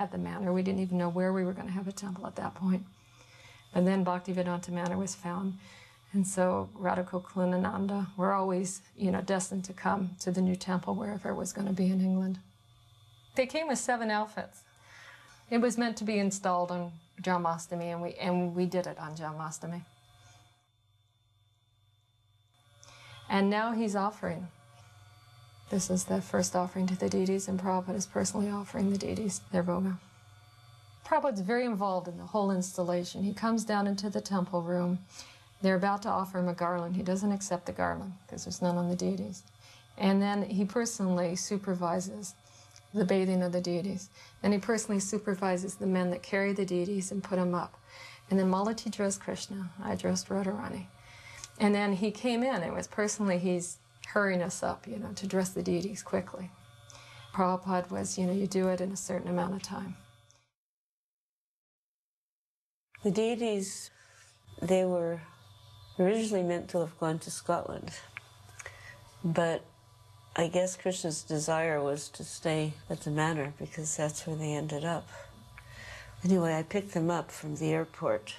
at the manor. We didn't even know where we were going to have a temple at that point. And then Bhaktivedanta Manor was found. And so Radha Gokulananda were always, destined to come to the new temple wherever it was going to be in England. They came with 7 outfits. It was meant to be installed on Janmashtami, and we did it on Janmashtami. And now he's offering. This is the first offering to the deities, and Prabhupada is personally offering the deities their bhoga. Prabhupada's very involved in the whole installation. He comes down into the temple room. They're about to offer him a garland. He doesn't accept the garland because there's none on the deities. And then he personally supervises the bathing of the deities. Then he personally supervises the men that carry the deities and put them up. And then Malati dressed Krishna, I dressed Radharani. And then he came in. It was personally, he's hurrying us up, to dress the deities quickly. Prabhupada was, you do it in a certain amount of time. The deities, they were originally meant to have gone to Scotland, but I guess Krishna's desire was to stay at the manor because that's where they ended up. Anyway, I picked them up from the airport.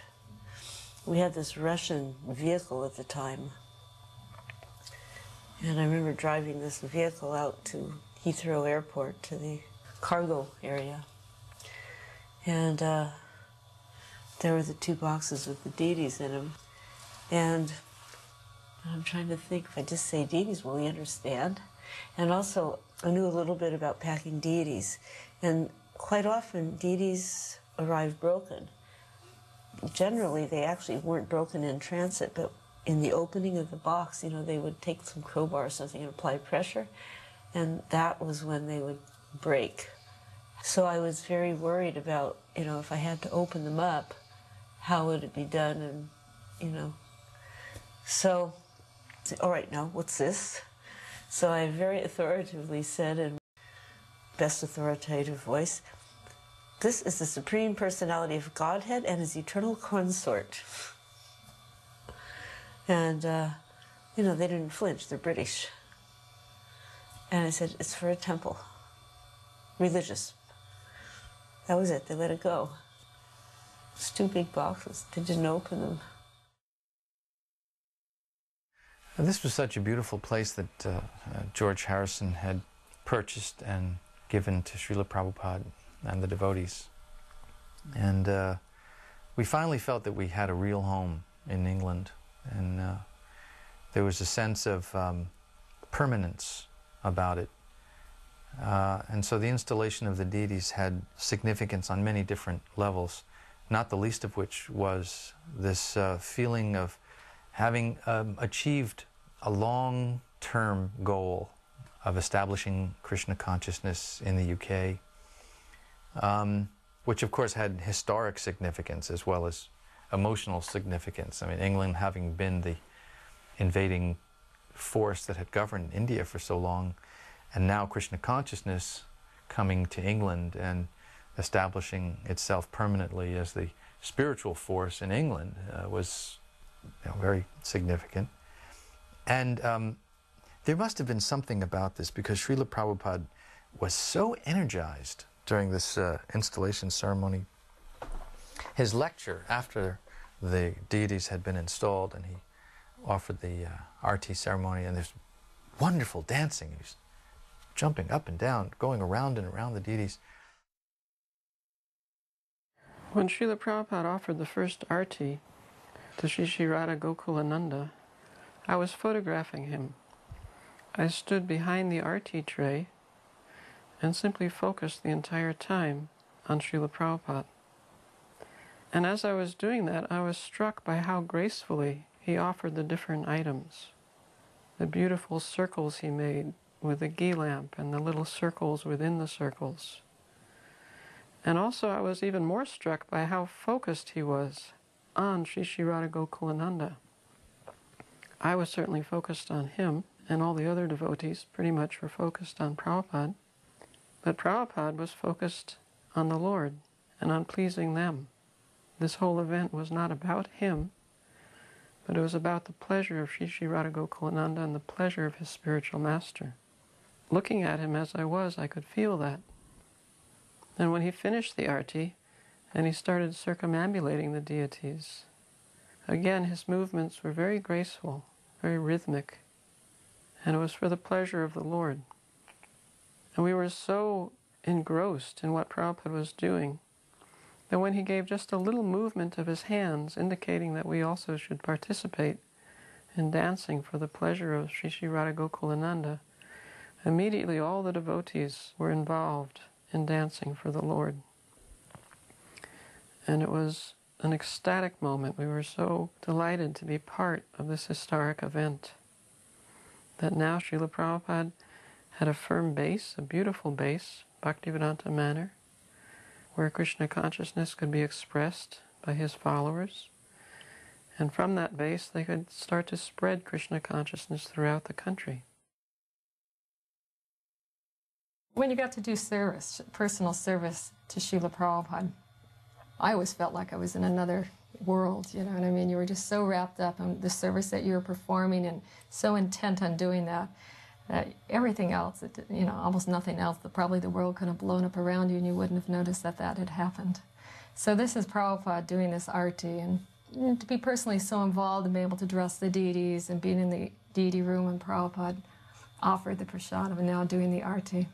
We had this Russian vehicle at the time, and I remember driving this vehicle out to Heathrow Airport, to the cargo area, and there were the 2 boxes with the deities in them. And I'm trying to think, if I just say deities, will he understand? And also, I knew a little bit about packing deities. And quite often, deities arrive broken. Generally, they actually weren't broken in transit, but in the opening of the box, they would take some crowbar or something and apply pressure, and that was when they would break. So I was very worried about, if I had to open them up, how would it be done? And, so, all right, now, what's this? So I very authoritatively said, in best authoritative voice, this is the Supreme Personality of Godhead and his eternal consort. And, they didn't flinch, they're British. And I said, it's for a temple, religious. That was it, they let it go. It's 2 big boxes, they didn't open them. This was such a beautiful place that George Harrison had purchased and given to Srila Prabhupada and the devotees. And we finally felt that we had a real home in England, and there was a sense of permanence about it. And so the installation of the deities had significance on many different levels, not the least of which was this feeling of having achieved a long-term goal of establishing Krishna consciousness in the UK, which of course had historic significance as well as emotional significance. I mean, England having been the invading force that had governed India for so long, and now Krishna consciousness coming to England and establishing itself permanently as the spiritual force in England was very significant. And there must have been something about this, because Srila Prabhupada was so energized during this installation ceremony. His lecture after the deities had been installed, and he offered the Aarti ceremony, and there's wonderful dancing. He was jumping up and down, going around and around the deities. When Srila Prabhupada offered the first Aarti to Sri Radha Gokulananda, I was photographing him. I stood behind the Aarti tray and simply focused the entire time on Srila Prabhupada. And as I was doing that, I was struck by how gracefully he offered the different items. The beautiful circles he made with the ghee lamp and the little circles within the circles. And also I was even more struck by how focused he was on Sri Radha Gokulananda. I was certainly focused on him, and all the other devotees pretty much were focused on Prabhupada. But Prabhupada was focused on the Lord and on pleasing them. This whole event was not about him, but it was about the pleasure of Sri Radha Gokulananda and the pleasure of his spiritual master. Looking at him as I was, I could feel that. And when he finished the Aarti, and he started circumambulating the deities, again his movements were very graceful, very rhythmic, and it was for the pleasure of the Lord. And we were so engrossed in what Prabhupada was doing that when he gave just a little movement of his hands, indicating that we also should participate in dancing for the pleasure of Sri Sri Radha Gokulananda, immediately all the devotees were involved in dancing for the Lord. And it was an ecstatic moment. We were so delighted to be part of this historic event that now Srila Prabhupada had a firm base, a beautiful base, Bhaktivedanta Manor, where Krishna consciousness could be expressed by his followers. And from that base, they could start to spread Krishna consciousness throughout the country. When you got to do service, personal service to Srila Prabhupada, I always felt like I was in another world, you know what I mean? You were just so wrapped up in the service that you were performing and so intent on doing that, that everything else, you know, almost nothing else, that probably the world could have blown up around you and you wouldn't have noticed that that had happened. So this is Prabhupada doing this Aarti, and to be personally so involved and be able to dress the deities and being in the deity room when Prabhupada offered the prasadam and now doing the Aarti,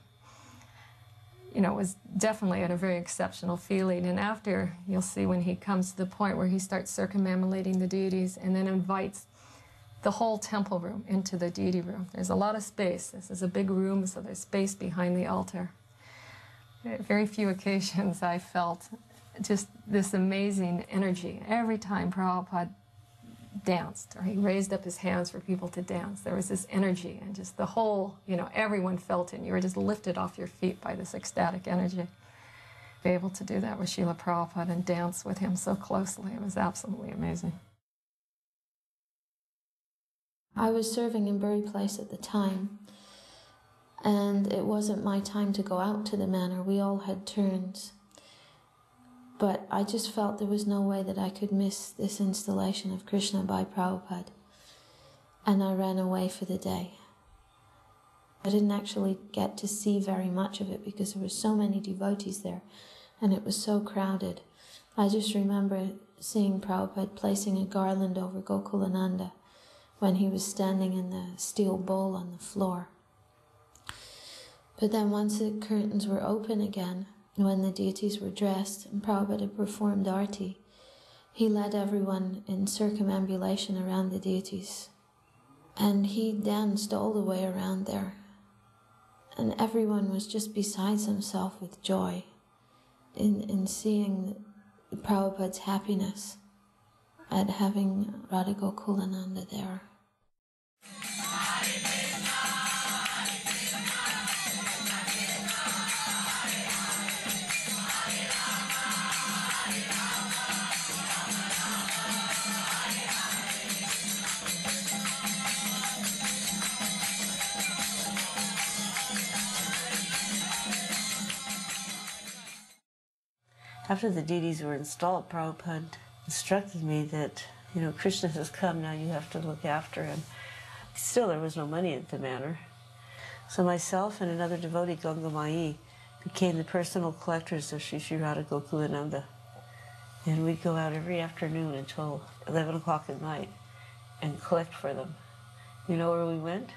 you know, it was definitely a very exceptional feeling. And after, you'll see when he comes to the point where he starts circumambulating the deities and then invites the whole temple room into the deity room. There's a lot of space. This is a big room, so there's space behind the altar. At very few occasions I felt just this amazing energy. Every time Prabhupada danced, or he raised up his hands for people to dance, there was this energy, and just the whole, you know, everyone felt it, and you were just lifted off your feet by this ecstatic energy. Be able to do that with Srila Prabhupada and dance with him so closely, it was absolutely amazing. I was serving in Bury Place at the time, and it wasn't my time to go out to the manor. We all had turns. But I just felt there was no way that I could miss this installation of Krishna by Prabhupada. And I ran away for the day. I didn't actually get to see very much of it because there were so many devotees there and it was so crowded. I just remember seeing Prabhupada placing a garland over Gokulananda when he was standing in the steel bowl on the floor. But then once the curtains were open again, when the deities were dressed and Prabhupada performed Aarti, he led everyone in circumambulation around the deities. And he danced all the way around there. And everyone was just beside himself with joy in seeing Prabhupada's happiness at having Radha Gokulananda there. After the deities were installed, Prabhupada instructed me that, you know, Krishna has come, now you have to look after him. Still, there was no money at the manor. So myself and another devotee, Gangamai, became the personal collectors of Sri Sri Radha Gokulananda. And we'd go out every afternoon until 11 o'clock at night and collect for them. You know where we went?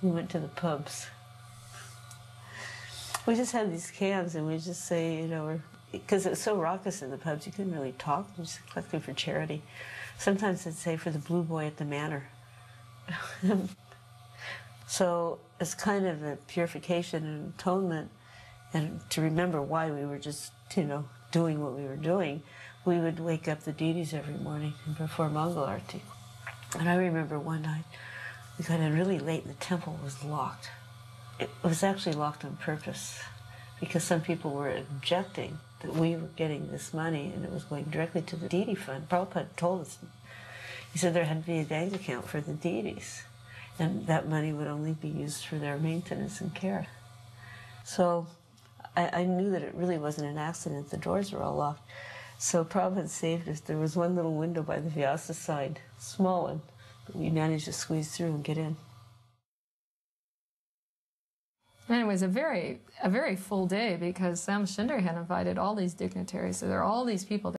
We went to the pubs. We just had these cans and we'd just say, you know, because it was so raucous in the pubs, you couldn't really talk, we just collected for charity. Sometimes they'd say for the blue boy at the manor. So it's kind of a purification and atonement, and to remember why we were just, you know, doing what we were doing, we would wake up the deities every morning and perform Mangal Aarti. And I remember one night, we got in really late and the temple was locked. It was actually locked on purpose because some people were objecting that we were getting this money and it was going directly to the deity fund. Prabhupada told us, he said there had to be a bank account for the deities and that money would only be used for their maintenance and care. So I knew that it really wasn't an accident. The doors were all locked. So Prabhupada saved us. There was one little window by the Vyasa side, small one, but we managed to squeeze through and get in. And it was a very full day because Sam Shinder had invited all these dignitaries. So there are all these people